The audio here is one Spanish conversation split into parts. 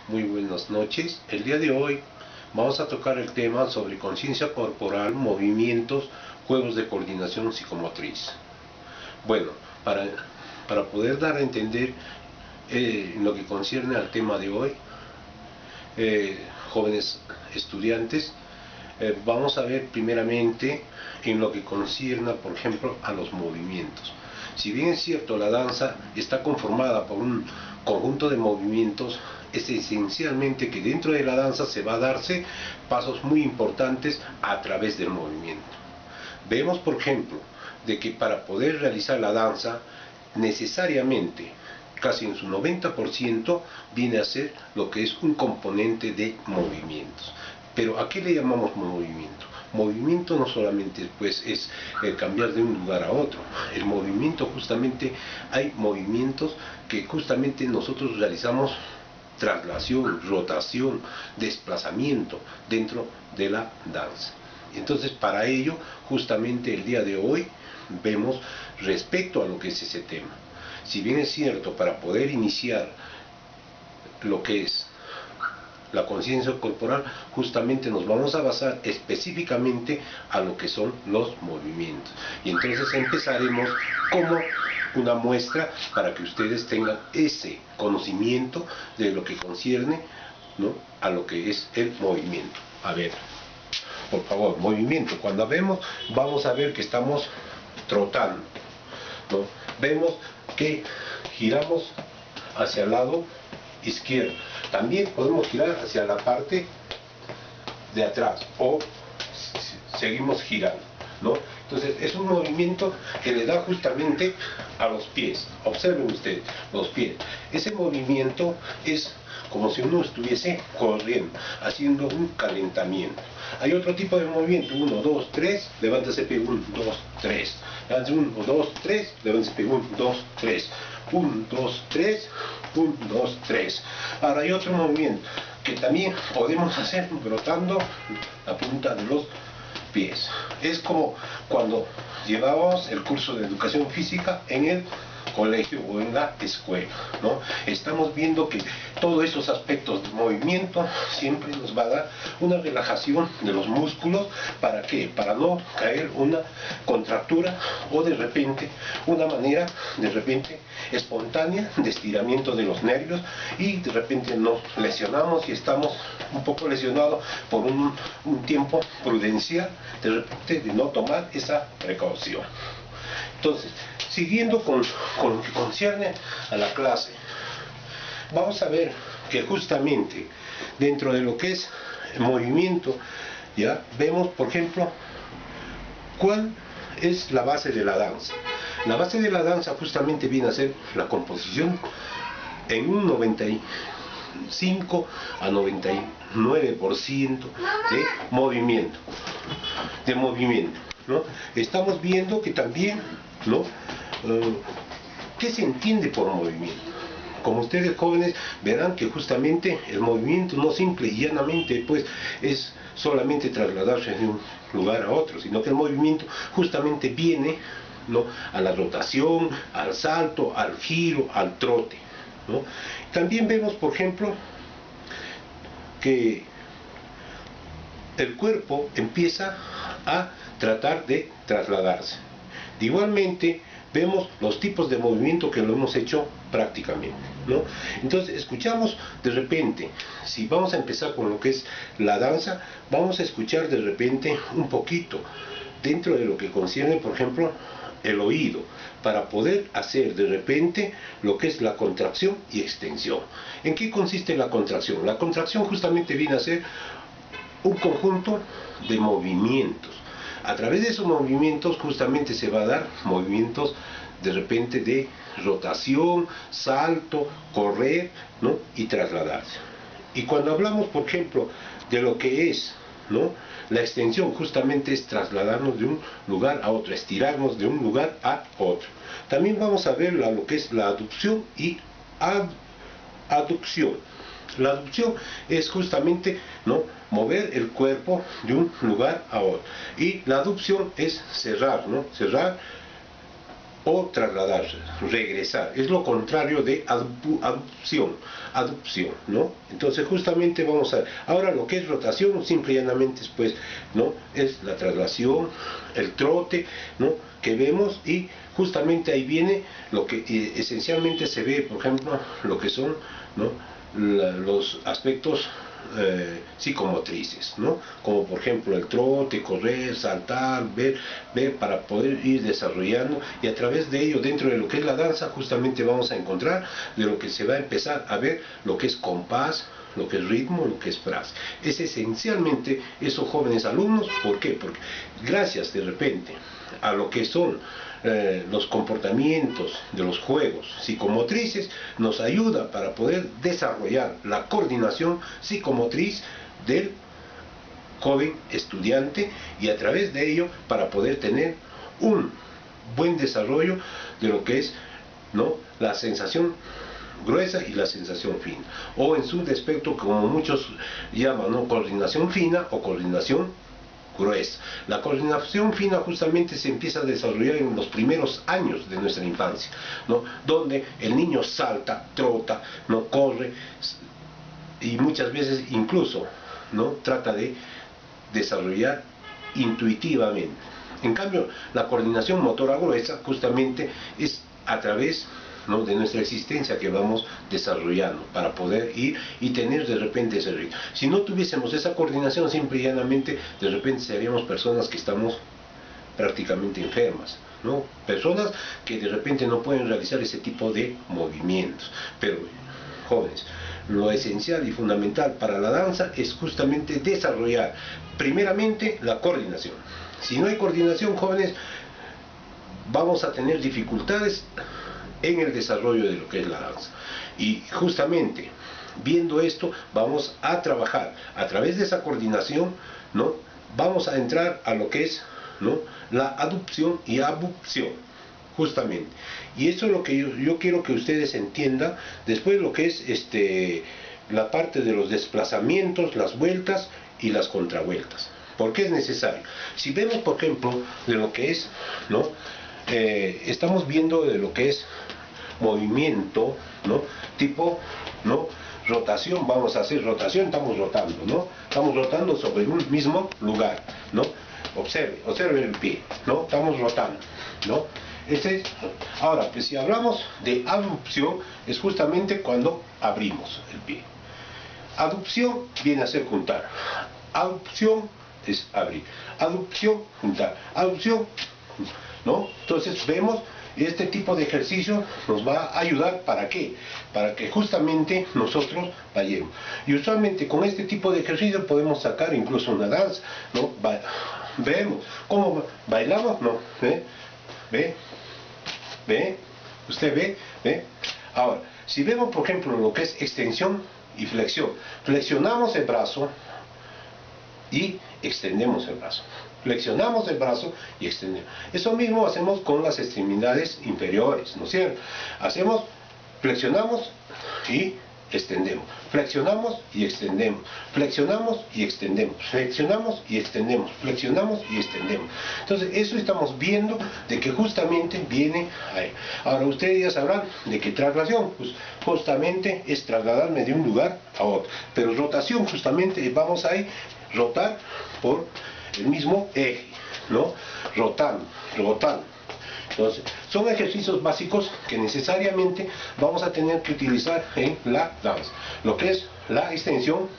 Muy buenas noches. El día de hoy vamos a tocar el tema sobre conciencia corporal, movimientos, juegos de coordinación psicomotriz. Bueno, para poder dar a entender en lo que concierne al tema de hoy, jóvenes estudiantes, vamos a ver primeramente en lo que concierne, por ejemplo, a los movimientos. Si bien es cierto, la danza está conformada por un conjunto de movimientos, es esencialmente que dentro de la danza se va a darse pasos muy importantes a través del movimiento. Vemos, por ejemplo, de que para poder realizar la danza, necesariamente, casi en su 90%, viene a ser lo que es un componente de movimientos. Pero ¿a qué le llamamos movimiento? Movimiento no solamente pues, es cambiar de un lugar a otro. El movimiento justamente, hay movimientos que justamente nosotros realizamos traslación, rotación, desplazamiento dentro de la danza. Entonces, para ello, justamente el día de hoy vemos respecto a lo que es ese tema. Si bien es cierto, para poder iniciar lo que es la conciencia corporal, justamente nos vamos a basar específicamente a lo que son los movimientos. Y entonces empezaremos como una muestra para que ustedes tengan ese conocimiento de lo que concierne, ¿no?, a lo que es el movimiento. A ver, por favor, movimiento. Cuando vemos, vamos a ver que estamos trotando, ¿no? Vemos que giramos hacia el lado izquierdo. También podemos girar hacia la parte de atrás o seguimos girando, ¿no? Entonces es un movimiento que le da justamente a los pies. Observen ustedes los pies. Ese movimiento es como si uno estuviese corriendo, haciendo un calentamiento. Hay otro tipo de movimiento: 1, 2, 3, levántase pie, 1, 2, 3. 1, 2, 3, levántase pie, 1, 2, 3. 1, 2, 3, 1, 2, 3. Ahora hay otro movimiento que también podemos hacer brotando la punta de los pies. Es como cuando llevábamos el curso de educación física en el colegio o en la escuela, ¿no? Estamos viendo que todos esos aspectos de movimiento siempre nos va a dar una relajación de los músculos. ¿Para qué? Para no caer una contractura o de repente una manera de repente espontánea de estiramiento de los nervios, y de repente nos lesionamos y estamos un poco lesionados por un tiempo prudencial de repente de no tomar esa precaución. Entonces, siguiendo con lo que concierne a la clase, vamos a ver que justamente dentro de lo que es el movimiento, ya vemos, por ejemplo, cuál es la base de la danza. La base de la danza justamente viene a ser la composición en un 95 a 99% de movimiento. ¿No? Estamos viendo que también, ¿no?, ¿qué se entiende por movimiento? Como ustedes jóvenes verán que justamente el movimiento no simple y llanamente pues es solamente trasladarse de un lugar a otro, sino que el movimiento justamente viene, ¿no?, a la rotación, al salto, al giro, al trote, ¿no? También vemos, por ejemplo, que el cuerpo empieza a tratar de trasladarse. Igualmente vemos los tipos de movimiento que lo hemos hecho prácticamente, ¿no? Entonces escuchamos de repente, si vamos a empezar con lo que es la danza, vamos a escuchar de repente un poquito dentro de lo que concierne, por ejemplo, el oído, para poder hacer de repente lo que es la contracción y extensión. ¿En qué consiste la contracción? La contracción justamente viene a ser un conjunto de movimientos. A través de esos movimientos justamente se va a dar movimientos de repente de rotación, salto, correr, ¿no?, y trasladarse. Y cuando hablamos, por ejemplo, de lo que es, ¿no?, la extensión, justamente es trasladarnos de un lugar a otro, estirarnos de un lugar a otro. También vamos a ver lo que es la aducción y aducción. La aducción es justamente, ¿no?, mover el cuerpo de un lugar a otro. Y la aducción es cerrar, ¿no?, cerrar o trasladar, regresar. Es lo contrario de adopción, ¿no? Entonces justamente vamos a... Ahora lo que es rotación, simple y llanamente pues, ¿no? Es la traslación, el trote, ¿no? Que vemos, y justamente ahí viene lo que esencialmente se ve, por ejemplo, lo que son, ¿no? Los aspectos psicomotrices, ¿no? Como por ejemplo el trote, correr, saltar, ver, para poder ir desarrollando, y a través de ello, dentro de lo que es la danza, justamente vamos a encontrar de lo que se va a empezar a ver lo que es compás, lo que es ritmo, lo que es frase. Es esencialmente esos jóvenes alumnos. ¿Por qué? Porque gracias de repente a lo que son los comportamientos de los juegos psicomotrices, nos ayuda para poder desarrollar la coordinación psicomotriz del joven estudiante, y a través de ello para poder tener un buen desarrollo de lo que es, ¿no? La sensación gruesa y la sensación fina, o en su defecto, como muchos llaman, ¿no? Coordinación fina o coordinación gruesa. La coordinación fina justamente se empieza a desarrollar en los primeros años de nuestra infancia, ¿no? Donde el niño salta, trota, no corre, y muchas veces incluso, ¿no? Trata de desarrollar intuitivamente. En cambio, la coordinación motora gruesa justamente es a través, ¿no? de nuestra existencia que vamos desarrollando para poder ir y tener de repente ese ritmo. Si no tuviésemos esa coordinación, simple y llanamente, de repente seríamos personas que estamos prácticamente enfermas, ¿no? Personas que de repente no pueden realizar ese tipo de movimientos. Pero, jóvenes, lo esencial y fundamental para la danza es justamente desarrollar primeramente la coordinación. Si no hay coordinación, jóvenes, vamos a tener dificultades en el desarrollo de lo que es la danza. Y justamente viendo esto, vamos a trabajar a través de esa coordinación, ¿no? Vamos a entrar a lo que es, ¿no? La aducción y abducción, justamente. Y eso es lo que yo quiero que ustedes entiendan. Después lo que es la parte de los desplazamientos, las vueltas y las contravueltas. ¿Por qué es necesario? Si vemos, por ejemplo, de lo que es, ¿no? Estamos viendo de lo que es movimiento, ¿no? Tipo, ¿no? Rotación, vamos a hacer rotación, estamos rotando, ¿no? Estamos rotando sobre un mismo lugar, ¿no? Observe el pie, ¿no? Estamos rotando, ¿no? Ahora, pues si hablamos de abducción, es justamente cuando abrimos el pie. Aducción viene a ser juntar. Abducción es abrir. Aducción, juntar. Aducción, ¿no? Entonces vemos, este tipo de ejercicio nos va a ayudar. ¿Para qué? Para que justamente nosotros vayamos. Y usualmente con este tipo de ejercicio podemos sacar incluso una danza, ¿no? Vemos cómo bailamos, ¿no? ¿Ve? ¿Usted ve? ¿Ve? Ahora, si vemos por ejemplo lo que es extensión y flexión, flexionamos el brazo y extendemos el brazo. Flexionamos el brazo y extendemos. Eso mismo hacemos con las extremidades inferiores, ¿no es cierto? Flexionamos y extendemos. Flexionamos y extendemos. Flexionamos y extendemos. Flexionamos y extendemos. Flexionamos y extendemos. Entonces, eso estamos viendo de que justamente viene ahí. Ahora, ustedes ya sabrán de que traslación, pues justamente es trasladarme de un lugar a otro. Pero rotación, justamente vamos a ir rotar por el mismo eje, ¿no? Rotando. Entonces, son ejercicios básicos que necesariamente vamos a tener que utilizar en la danza. Lo que es la extensión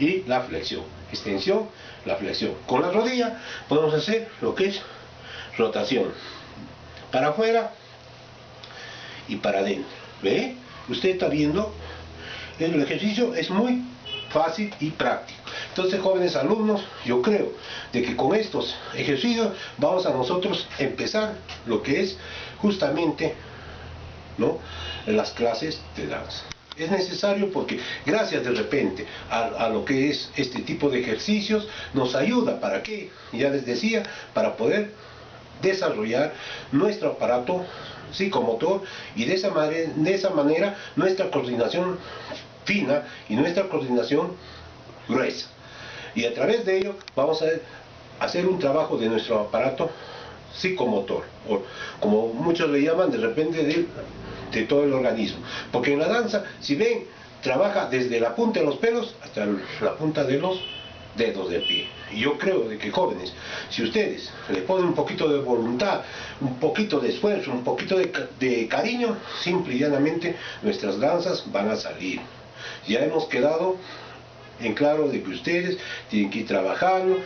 y la flexión. Extensión, la flexión. Con la rodilla podemos hacer lo que es rotación. Para afuera y para adentro. ¿Ve? Usted está viendo, el ejercicio es muy fácil y práctico. Entonces, jóvenes alumnos, yo creo de que con estos ejercicios vamos a nosotros empezar lo que es justamente, ¿no?, las clases de danza. Es necesario porque gracias de repente a lo que es este tipo de ejercicios nos ayuda, ¿para qué? Ya les decía, para poder desarrollar nuestro aparato psicomotor y de esa manera nuestra coordinación fina y nuestra coordinación gruesa. Y a través de ello vamos a hacer un trabajo de nuestro aparato psicomotor, o como muchos le llaman de repente de todo el organismo. Porque en la danza, si ven, trabaja desde la punta de los pelos hasta la punta de los dedos del pie. Y yo creo de que jóvenes, si ustedes le ponen un poquito de voluntad, un poquito de esfuerzo, un poquito de cariño, simple y llanamente nuestras danzas van a salir. Ya hemos quedado en claro de que ustedes tienen que ir trabajando,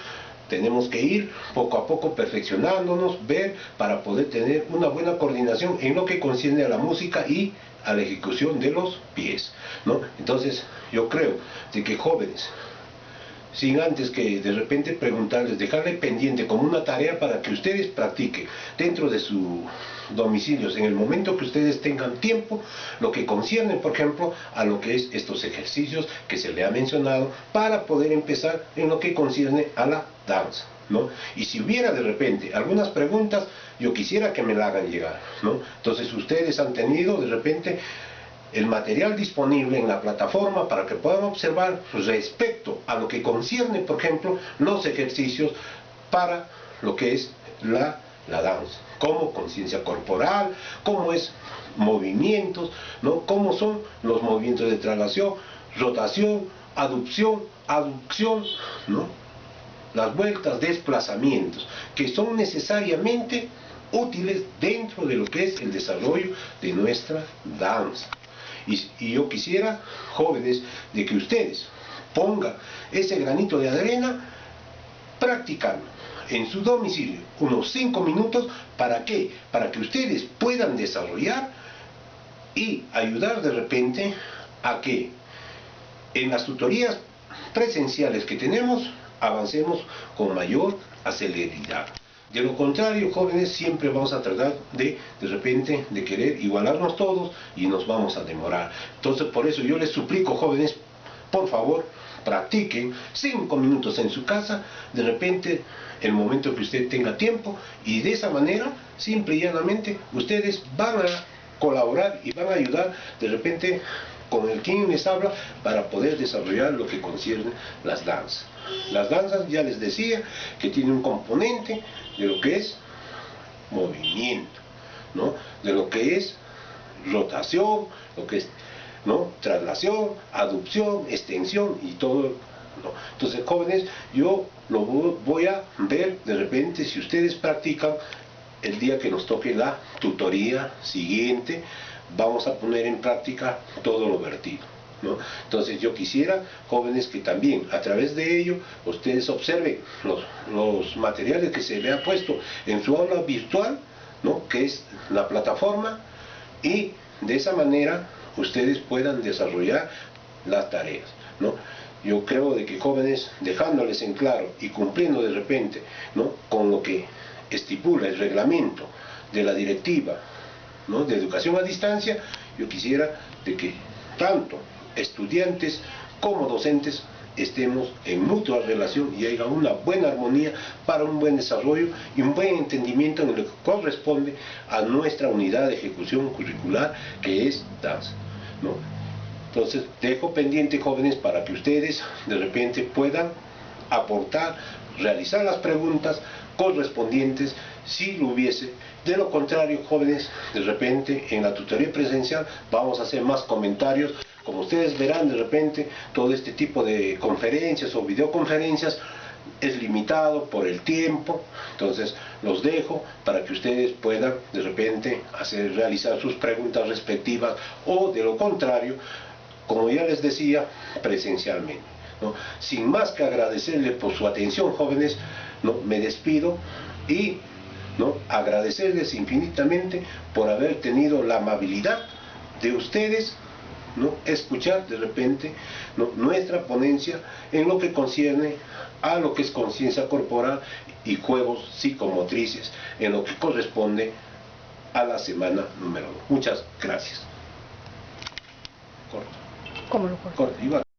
tenemos que ir poco a poco perfeccionándonos, ver para poder tener una buena coordinación en lo que concierne a la música y a la ejecución de los pies, ¿no? Entonces yo creo de que jóvenes, sin antes que de repente preguntarles, dejarle pendiente como una tarea para que ustedes practiquen dentro de sus domicilios, en el momento que ustedes tengan tiempo, lo que concierne, por ejemplo, a lo que es estos ejercicios que se le ha mencionado, para poder empezar en lo que concierne a la danza, ¿no? Y si hubiera de repente algunas preguntas, yo quisiera que me la hagan llegar, ¿no? Entonces ustedes han tenido de repente el material disponible en la plataforma para que puedan observar respecto a lo que concierne, por ejemplo, los ejercicios para lo que es la danza, como conciencia corporal, cómo es movimientos, ¿no? Cómo son los movimientos de traslación, rotación, aducción, aducción, ¿no? Las vueltas, desplazamientos, que son necesariamente útiles dentro de lo que es el desarrollo de nuestra danza. Y yo quisiera, jóvenes, de que ustedes pongan ese granito de arena practicando en su domicilio unos 5 minutos. ¿Para qué? Para que ustedes puedan desarrollar y ayudar de repente a que en las tutorías presenciales que tenemos avancemos con mayor celeridad. De lo contrario, jóvenes, siempre vamos a tratar de repente, de querer igualarnos todos y nos vamos a demorar. Entonces, por eso yo les suplico, jóvenes, por favor, practiquen 5 minutos en su casa, de repente, el momento que usted tenga tiempo, y de esa manera, simple y llanamente, ustedes van a colaborar y van a ayudar, de repente, con el quien les habla, para poder desarrollar lo que concierne las danzas. Las danzas, ya les decía, que tienen un componente de lo que es movimiento, ¿no? De lo que es rotación, lo que es, ¿no? Traslación, aducción, extensión y todo, ¿no? Entonces, jóvenes, yo lo voy a ver de repente si ustedes practican el día que nos toque la tutoría siguiente. Vamos a poner en práctica todo lo vertido, ¿no? Entonces yo quisiera, jóvenes, que también a través de ello ustedes observen los materiales que se le ha puesto en su aula virtual, ¿no? Que es la plataforma, y de esa manera ustedes puedan desarrollar las tareas, ¿no? Yo creo de que, jóvenes, dejándoles en claro y cumpliendo de repente, ¿no? Con lo que estipula el reglamento de la directiva, ¿no? De educación a distancia, yo quisiera de que tanto estudiantes como docentes estemos en mutua relación y haya una buena armonía para un buen desarrollo y un buen entendimiento en lo que corresponde a nuestra unidad de ejecución curricular, que es danza, ¿no? Entonces dejo pendiente, jóvenes, para que ustedes de repente puedan aportar, realizar las preguntas correspondientes si lo hubiese. De lo contrario, jóvenes, de repente en la tutoría presencial vamos a hacer más comentarios. Como ustedes verán, de repente todo este tipo de conferencias o videoconferencias es limitado por el tiempo. Entonces los dejo para que ustedes puedan de repente realizar sus preguntas respectivas, o de lo contrario, como ya les decía, presencialmente, ¿no? Sin más que agradecerles por su atención, jóvenes, ¿no? Me despido y, ¿no? Agradecerles infinitamente por haber tenido la amabilidad de ustedes, ¿no? Escuchar de repente, ¿no? Nuestra ponencia en lo que concierne a lo que es conciencia corporal y juegos psicomotrices, en lo que corresponde a la semana número 2. Muchas gracias. Corto. ¿Cómo lo corto? Corto.